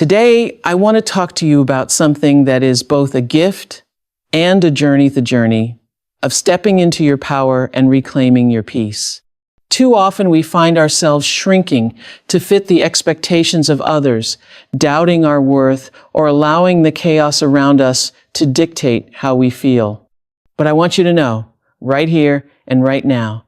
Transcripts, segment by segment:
Today, I want to talk to you about something that is both a gift and a journey, the journey of stepping into your power and reclaiming your peace. Too often we find ourselves shrinking to fit the expectations of others, doubting our worth, or allowing the chaos around us to dictate how we feel. But I want you to know, right here and right now,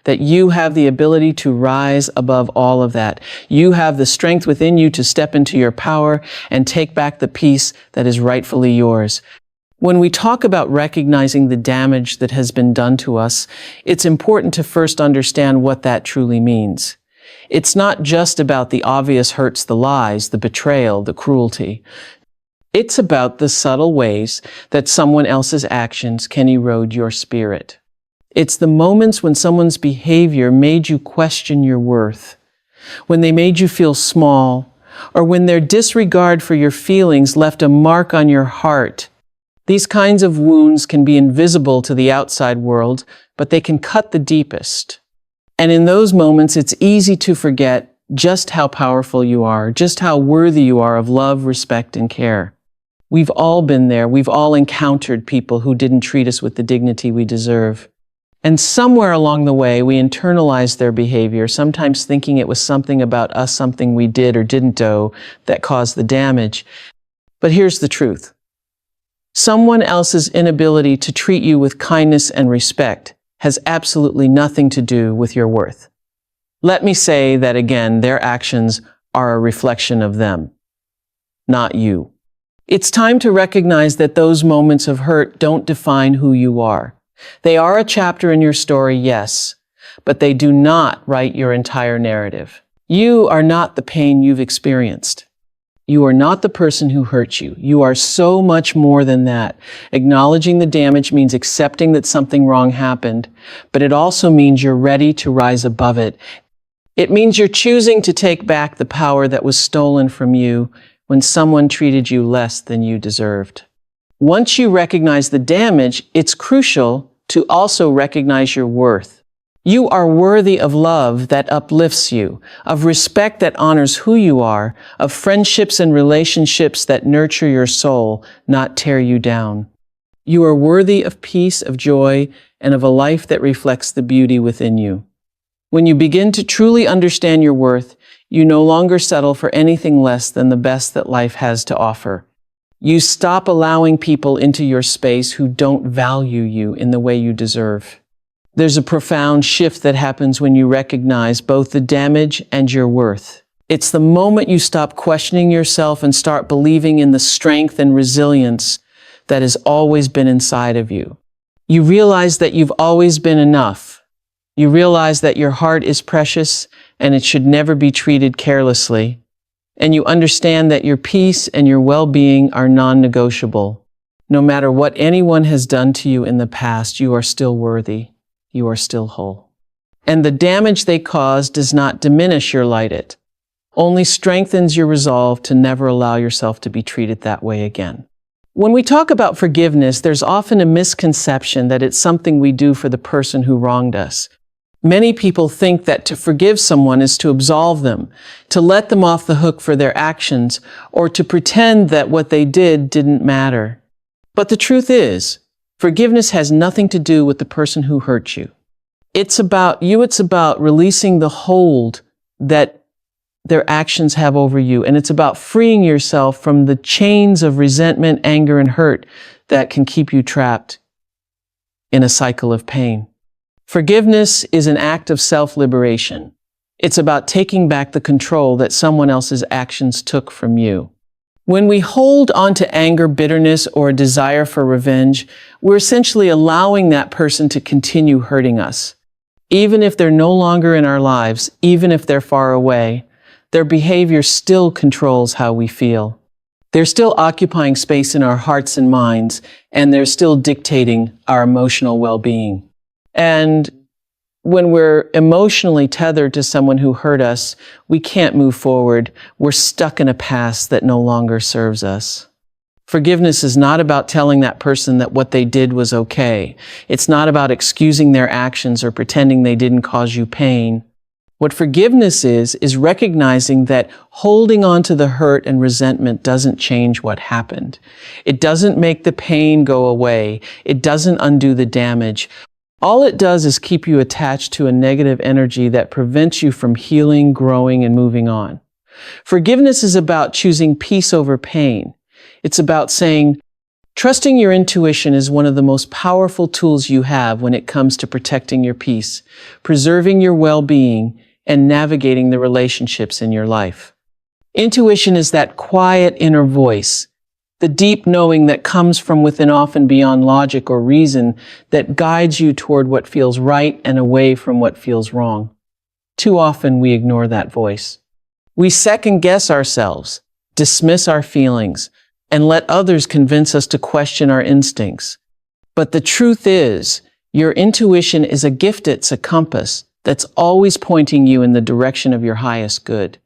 that you have the ability to rise above all of that. You have the strength within you to step into your power and take back the peace that is rightfully yours. When we talk about recognizing the damage that has been done to us, it's important to first understand what that truly means. It's not just about the obvious hurts, the lies, the betrayal, the cruelty. It's about the subtle ways that someone else's actions can erode your spirit. It's the moments when someone's behavior made you question your worth, when they made you feel small, or when their disregard for your feelings left a mark on your heart. These kinds of wounds can be invisible to the outside world, but they can cut the deepest. And in those moments, it's easy to forget just how powerful you are, just how worthy you are of love, respect, and care. We've all been there. We've all encountered people who didn't treat us with the dignity we deserve. And somewhere along the way, we internalized their behavior, sometimes thinking it was something about us, something we did or didn't do that caused the damage. But here's the truth. Someone else's inability to treat you with kindness and respect has absolutely nothing to do with your worth. Let me say that again, their actions are a reflection of them, not you. It's time to recognize that those moments of hurt don't define who you are. They are a chapter in your story, yes, but they do not write your entire narrative. You are not the pain you've experienced. You are not the person who hurt you. You are so much more than that. Acknowledging the damage means accepting that something wrong happened, but it also means you're ready to rise above it. It means you're choosing to take back the power that was stolen from you when someone treated you less than you deserved. Once you recognize the damage, it's crucial to also recognize your worth. You are worthy of love that uplifts you, of respect that honors who you are, of friendships and relationships that nurture your soul, not tear you down. You are worthy of peace, of joy, and of a life that reflects the beauty within you. When you begin to truly understand your worth, you no longer settle for anything less than the best that life has to offer. You stop allowing people into your space who don't value you in the way you deserve. There's a profound shift that happens when you recognize both the damage and your worth. It's the moment you stop questioning yourself and start believing in the strength and resilience that has always been inside of you. You realize that you've always been enough. You realize that your heart is precious and it should never be treated carelessly. And you understand that your peace and your well-being are non-negotiable. No matter what anyone has done to you in the past, you are still worthy. You are still whole. And the damage they caused does not diminish your light. It only strengthens your resolve to never allow yourself to be treated that way again. When we talk about forgiveness, there's often a misconception that it's something we do for the person who wronged us. Many people think that to forgive someone is to absolve them, to let them off the hook for their actions, or to pretend that what they did didn't matter. But the truth is, forgiveness has nothing to do with the person who hurt you. It's about you. It's about releasing the hold that their actions have over you. And it's about freeing yourself from the chains of resentment, anger, and hurt that can keep you trapped in a cycle of pain. Forgiveness is an act of self-liberation. It's about taking back the control that someone else's actions took from you. When we hold on to anger, bitterness, or a desire for revenge, we're essentially allowing that person to continue hurting us. Even if they're no longer in our lives, even if they're far away, their behavior still controls how we feel. They're still occupying space in our hearts and minds, and they're still dictating our emotional well-being. And when we're emotionally tethered to someone who hurt us, we can't move forward. We're stuck in a past that no longer serves us. Forgiveness is not about telling that person that what they did was okay. It's not about excusing their actions or pretending they didn't cause you pain. What forgiveness is recognizing that holding on to the hurt and resentment doesn't change what happened. It doesn't make the pain go away. It doesn't undo the damage. All it does is keep you attached to a negative energy that prevents you from healing, growing, and moving on. Forgiveness is about choosing peace over pain. It's about saying, trusting your intuition is one of the most powerful tools you have when it comes to protecting your peace, preserving your well-being, and navigating the relationships in your life. Intuition is that quiet inner voice, the deep knowing that comes from within, often beyond logic or reason, that guides you toward what feels right and away from what feels wrong. Too often we ignore that voice. We second-guess ourselves, dismiss our feelings, and let others convince us to question our instincts. But the truth is, your intuition is a gift. It's a compass that's always pointing you in the direction of your highest good.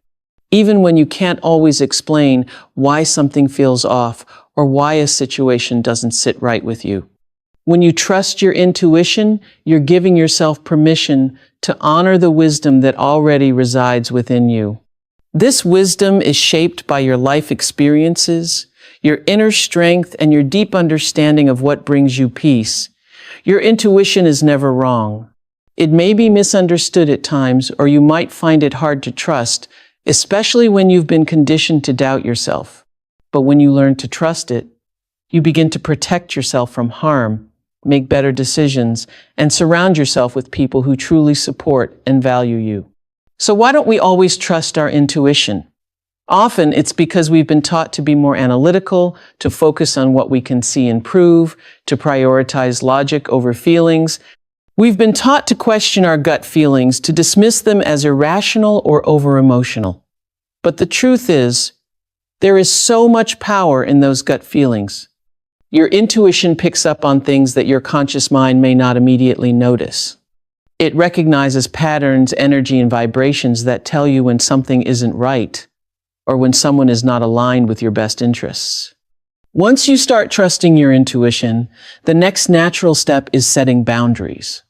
Even when you can't always explain why something feels off or why a situation doesn't sit right with you. When you trust your intuition, you're giving yourself permission to honor the wisdom that already resides within you. This wisdom is shaped by your life experiences, your inner strength, and your deep understanding of what brings you peace. Your intuition is never wrong. It may be misunderstood at times, or you might find it hard to trust, especially when you've been conditioned to doubt yourself. But when you learn to trust it, you begin to protect yourself from harm, make better decisions, and surround yourself with people who truly support and value you. So why don't we always trust our intuition? Often it's because we've been taught to be more analytical, to focus on what we can see and prove, to prioritize logic over feelings. We've been taught to question our gut feelings, to dismiss them as irrational or over-emotional. But the truth is, there is so much power in those gut feelings. Your intuition picks up on things that your conscious mind may not immediately notice. It recognizes patterns, energy, and vibrations that tell you when something isn't right, or when someone is not aligned with your best interests. Once you start trusting your intuition, the next natural step is setting boundaries.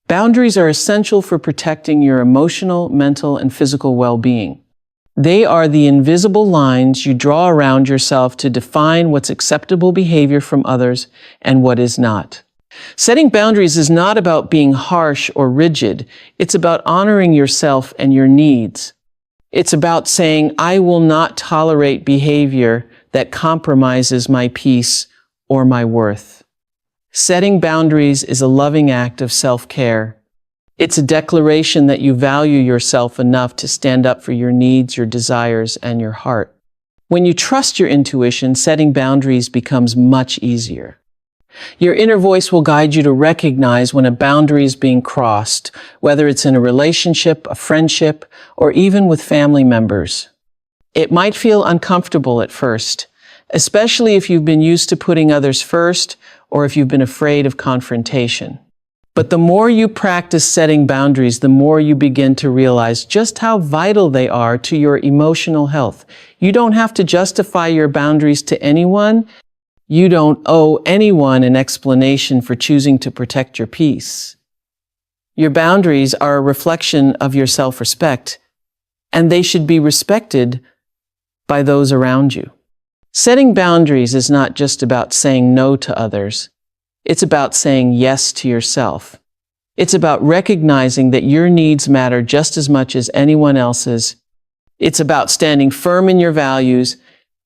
Boundaries are essential for protecting your emotional, mental, and physical well-being. They are the invisible lines you draw around yourself to define what's acceptable behavior from others and what is not. Setting boundaries is not about being harsh or rigid. It's about honoring yourself and your needs. It's about saying, I will not tolerate behavior that compromises my peace or my worth. Setting boundaries is a loving act of self-care. It's a declaration that you value yourself enough to stand up for your needs, your desires, and your heart. When you trust your intuition, setting boundaries becomes much easier. Your inner voice will guide you to recognize when a boundary is being crossed, whether it's in a relationship, a friendship, or even with family members. It might feel uncomfortable at first, especially if you've been used to putting others first or if you've been afraid of confrontation. But the more you practice setting boundaries, the more you begin to realize just how vital they are to your emotional health. You don't have to justify your boundaries to anyone. You don't owe anyone an explanation for choosing to protect your peace. Your boundaries are a reflection of your self-respect, and they should be respected by those around you. Setting boundaries is not just about saying no to others. It's about saying yes to yourself. It's about recognizing that your needs matter just as much as anyone else's. It's about standing firm in your values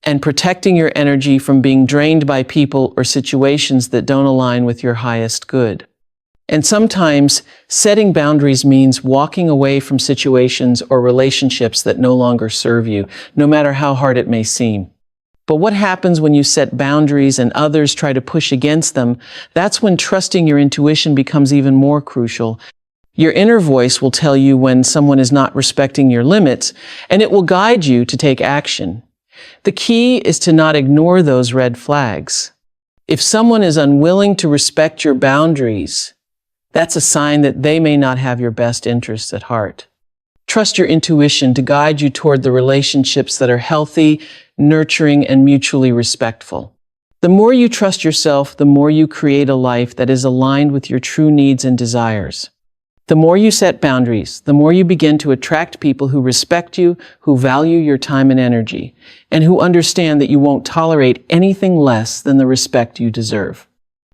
and protecting your energy from being drained by people or situations that don't align with your highest good. And sometimes setting boundaries means walking away from situations or relationships that no longer serve you, no matter how hard it may seem. But what happens when you set boundaries and others try to push against them? That's when trusting your intuition becomes even more crucial. Your inner voice will tell you when someone is not respecting your limits, and it will guide you to take action. The key is to not ignore those red flags. If someone is unwilling to respect your boundaries, that's a sign that they may not have your best interests at heart. Trust your intuition to guide you toward the relationships that are healthy, nurturing, and mutually respectful. The more you trust yourself, the more you create a life that is aligned with your true needs and desires. The more you set boundaries, the more you begin to attract people who respect you, who value your time and energy, and who understand that you won't tolerate anything less than the respect you deserve.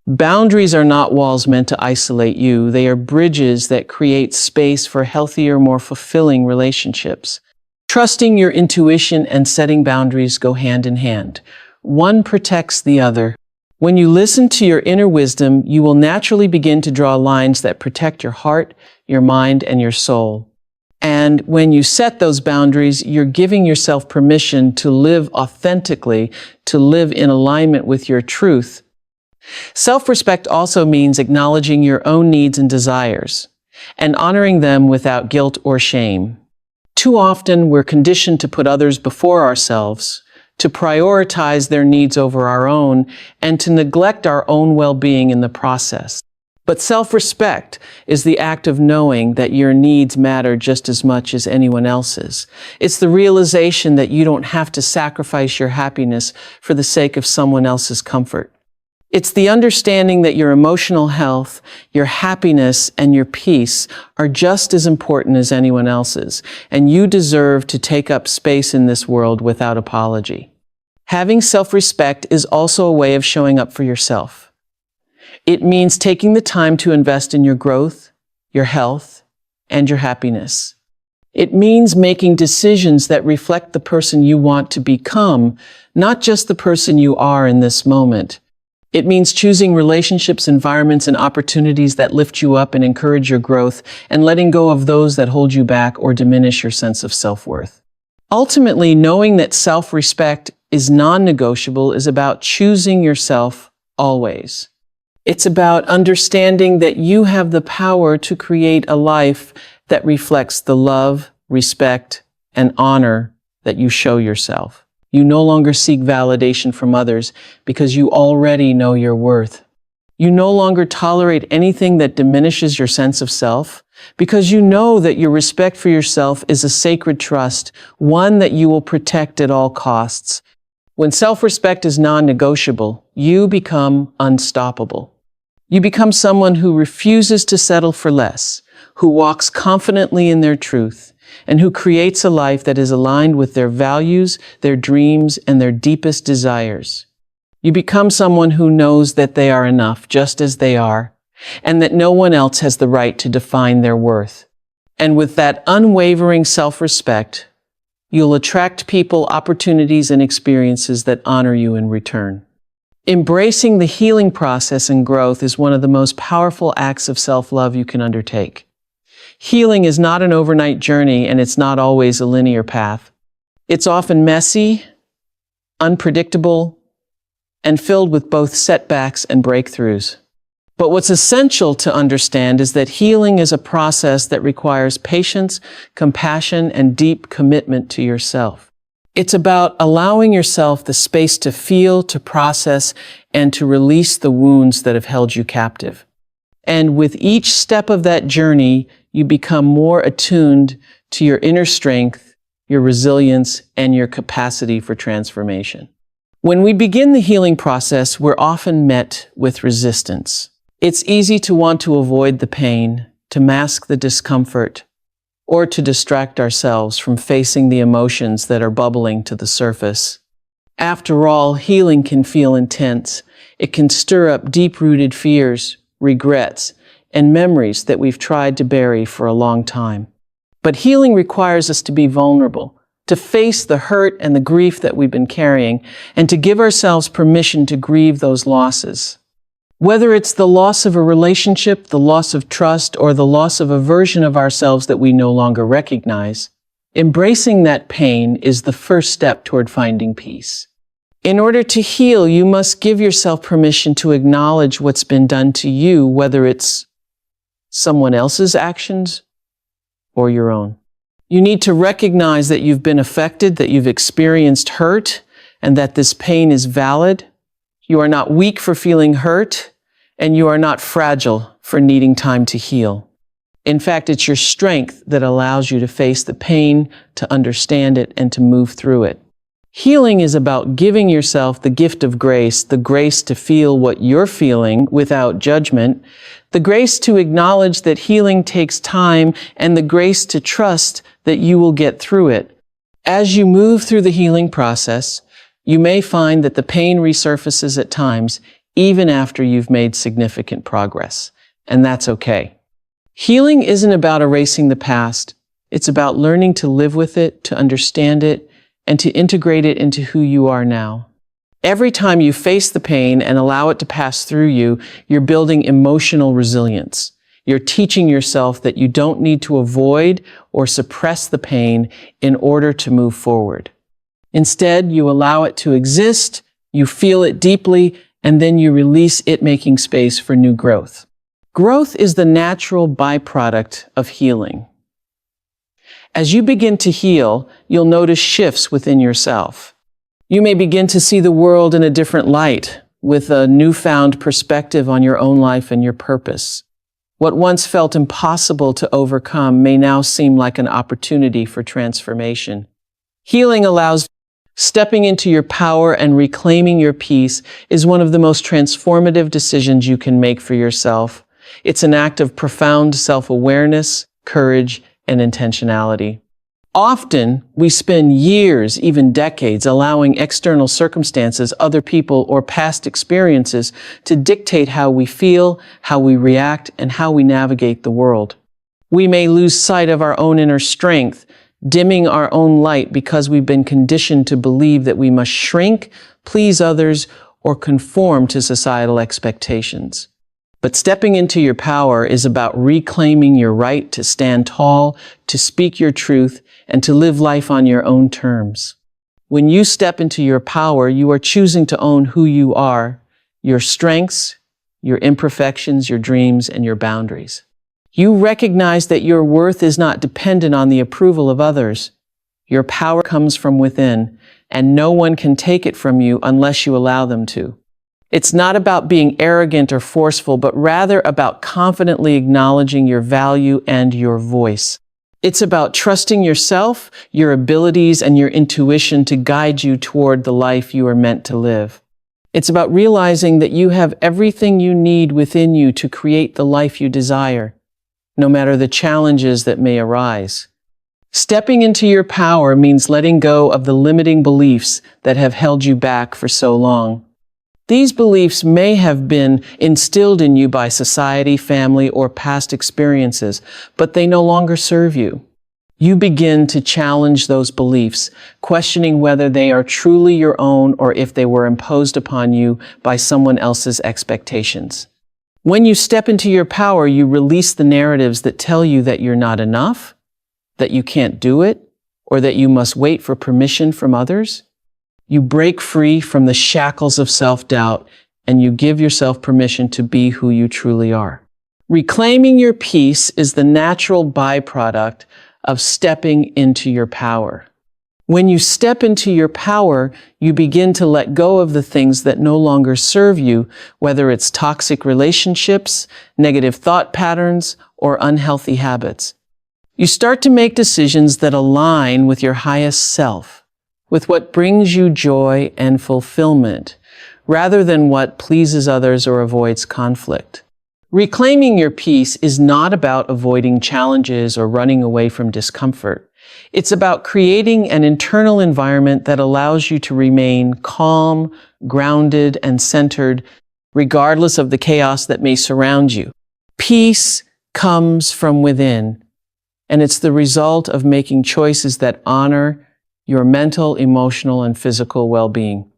Boundaries are not walls meant to isolate you. They are bridges that create space for healthier, more fulfilling relationships. Trusting your intuition and setting boundaries go hand in hand. One protects the other. When you listen to your inner wisdom, you will naturally begin to draw lines that protect your heart, your mind, and your soul. And when you set those boundaries, you're giving yourself permission to live authentically, to live in alignment with your truth. Self-respect also means acknowledging your own needs and desires and honoring them without guilt or shame. Too often, we're conditioned to put others before ourselves, to prioritize their needs over our own, and to neglect our own well-being in the process. But self-respect is the act of knowing that your needs matter just as much as anyone else's. It's the realization that you don't have to sacrifice your happiness for the sake of someone else's comfort. It's the understanding that your emotional health, your happiness, and your peace are just as important as anyone else's, and you deserve to take up space in this world without apology. Having self-respect is also a way of showing up for yourself. It means taking the time to invest in your growth, your health, and your happiness. It means making decisions that reflect the person you want to become, not just the person you are in this moment. It means choosing relationships, environments, and opportunities that lift you up and encourage your growth, and letting go of those that hold you back or diminish your sense of self-worth. Ultimately, knowing that self-respect is non-negotiable is about choosing yourself always. It's about understanding that you have the power to create a life that reflects the love, respect, and honor that you show yourself. You no longer seek validation from others because you already know your worth. You no longer tolerate anything that diminishes your sense of self because you know that your respect for yourself is a sacred trust, one that you will protect at all costs. When self-respect is non-negotiable, you become unstoppable. You become someone who refuses to settle for less, who walks confidently in their truth, and who creates a life that is aligned with their values, their dreams, and their deepest desires. You become someone who knows that they are enough just as they are, and that no one else has the right to define their worth. And with that unwavering self-respect, you'll attract people, opportunities, and experiences that honor you in return. Embracing the healing process and growth is one of the most powerful acts of self-love you can undertake. Healing is not an overnight journey, and it's not always a linear path. It's often messy, unpredictable, and filled with both setbacks and breakthroughs. But what's essential to understand is that healing is a process that requires patience, compassion, and deep commitment to yourself. It's about allowing yourself the space to feel, to process, and to release the wounds that have held you captive. And with each step of that journey, you become more attuned to your inner strength, your resilience, and your capacity for transformation. When we begin the healing process, we're often met with resistance. It's easy to want to avoid the pain, to mask the discomfort, or to distract ourselves from facing the emotions that are bubbling to the surface. After all, healing can feel intense. It can stir up deep-rooted fears, regrets, and memories that we've tried to bury for a long time. But healing requires us to be vulnerable, to face the hurt and the grief that we've been carrying, and to give ourselves permission to grieve those losses. Whether it's the loss of a relationship, the loss of trust, or the loss of a version of ourselves that we no longer recognize, embracing that pain is the first step toward finding peace. In order to heal, you must give yourself permission to acknowledge what's been done to you, whether it's someone else's actions or your own. You need to recognize that you've been affected, that you've experienced hurt, and that this pain is valid. You are not weak for feeling hurt, and you are not fragile for needing time to heal. In fact, it's your strength that allows you to face the pain, to understand it, and to move through it. Healing is about giving yourself the gift of grace, the grace to feel what you're feeling without judgment, the grace to acknowledge that healing takes time, and the grace to trust that you will get through it. As you move through the healing process, you may find that the pain resurfaces at times, even after you've made significant progress. And that's okay. Healing isn't about erasing the past. It's about learning to live with it, to understand it, and to integrate it into who you are now. Every time you face the pain and allow it to pass through you, you're building emotional resilience. You're teaching yourself that you don't need to avoid or suppress the pain in order to move forward. Instead, you allow it to exist, you feel it deeply, and then you release it, making space for new growth. Growth is the natural byproduct of healing. As you begin to heal, you'll notice shifts within yourself. You may begin to see the world in a different light, with a newfound perspective on your own life and your purpose. What once felt impossible to overcome may now seem like an opportunity for transformation. Healing allows stepping into your power and reclaiming your peace is one of the most transformative decisions you can make for yourself. It's an act of profound self-awareness, courage, and intentionality. Often, we spend years, even decades, allowing external circumstances, other people, or past experiences to dictate how we feel, how we react, and how we navigate the world. We may lose sight of our own inner strength, dimming our own light because we've been conditioned to believe that we must shrink, please others, or conform to societal expectations. But stepping into your power is about reclaiming your right to stand tall, to speak your truth, and to live life on your own terms. When you step into your power, you are choosing to own who you are, your strengths, your imperfections, your dreams, and your boundaries. You recognize that your worth is not dependent on the approval of others. Your power comes from within, and no one can take it from you unless you allow them to. It's not about being arrogant or forceful, but rather about confidently acknowledging your value and your voice. It's about trusting yourself, your abilities, and your intuition to guide you toward the life you are meant to live. It's about realizing that you have everything you need within you to create the life you desire, no matter the challenges that may arise. Stepping into your power means letting go of the limiting beliefs that have held you back for so long. These beliefs may have been instilled in you by society, family, or past experiences, but they no longer serve you. You begin to challenge those beliefs, questioning whether they are truly your own or if they were imposed upon you by someone else's expectations. When you step into your power, you release the narratives that tell you that you're not enough, that you can't do it, or that you must wait for permission from others. You break free from the shackles of self-doubt, and you give yourself permission to be who you truly are. Reclaiming your peace is the natural byproduct of stepping into your power. When you step into your power, you begin to let go of the things that no longer serve you, whether it's toxic relationships, negative thought patterns, or unhealthy habits. You start to make decisions that align with your highest self, with what brings you joy and fulfillment, rather than what pleases others or avoids conflict. Reclaiming your peace is not about avoiding challenges or running away from discomfort. It's about creating an internal environment that allows you to remain calm, grounded, and centered, regardless of the chaos that may surround you. Peace comes from within, and it's the result of making choices that honor your mental, emotional, and physical well-being.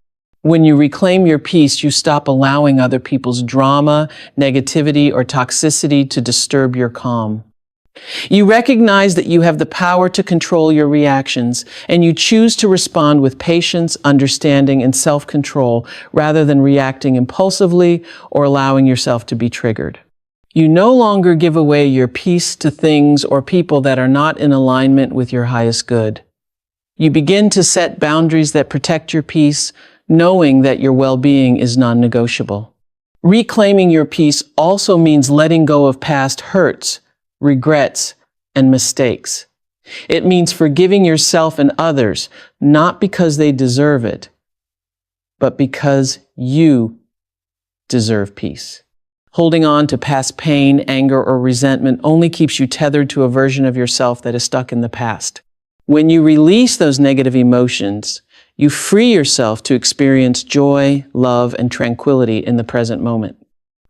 When you reclaim your peace, you stop allowing other people's drama, negativity, or toxicity to disturb your calm. You recognize that you have the power to control your reactions, and you choose to respond with patience, understanding, and self-control rather than reacting impulsively or allowing yourself to be triggered. You no longer give away your peace to things or people that are not in alignment with your highest good. You begin to set boundaries that protect your peace, knowing that your well-being is non-negotiable. Reclaiming your peace also means letting go of past hurts, regrets, and mistakes. It means forgiving yourself and others, not because they deserve it, but because you deserve peace. Holding on to past pain, anger, or resentment only keeps you tethered to a version of yourself that is stuck in the past. When you release those negative emotions, you free yourself to experience joy, love, and tranquility in the present moment.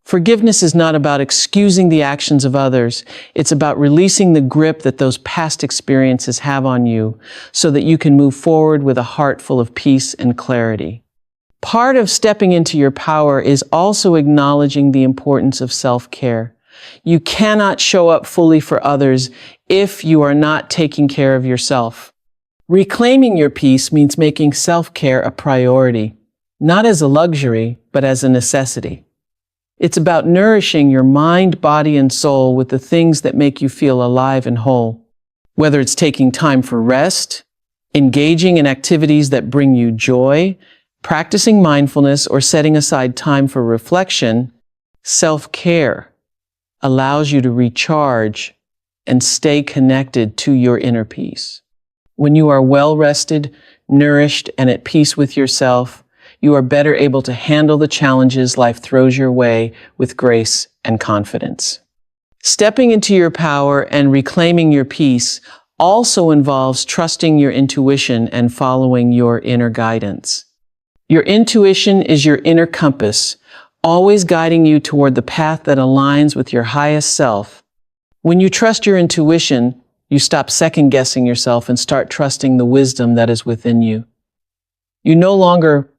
Forgiveness is not about excusing the actions of others. It's about releasing the grip that those past experiences have on you so that you can move forward with a heart full of peace and clarity. Part of stepping into your power is also acknowledging the importance of self-care. You cannot show up fully for others if you are not taking care of yourself. Reclaiming your peace means making self-care a priority, not as a luxury, but as a necessity. It's about nourishing your mind, body, and soul with the things that make you feel alive and whole. Whether it's taking time for rest, engaging in activities that bring you joy, practicing mindfulness, or setting aside time for reflection, self-care allows you to recharge and stay connected to your inner peace. When you are well-rested, nourished, and at peace with yourself, you are better able to handle the challenges life throws your way with grace and confidence. Stepping into your power and reclaiming your peace also involves trusting your intuition and following your inner guidance. Your intuition is your inner compass, always guiding you toward the path that aligns with your highest self. When you trust your intuition, you stop second-guessing yourself and start trusting the wisdom that is within you. You no longer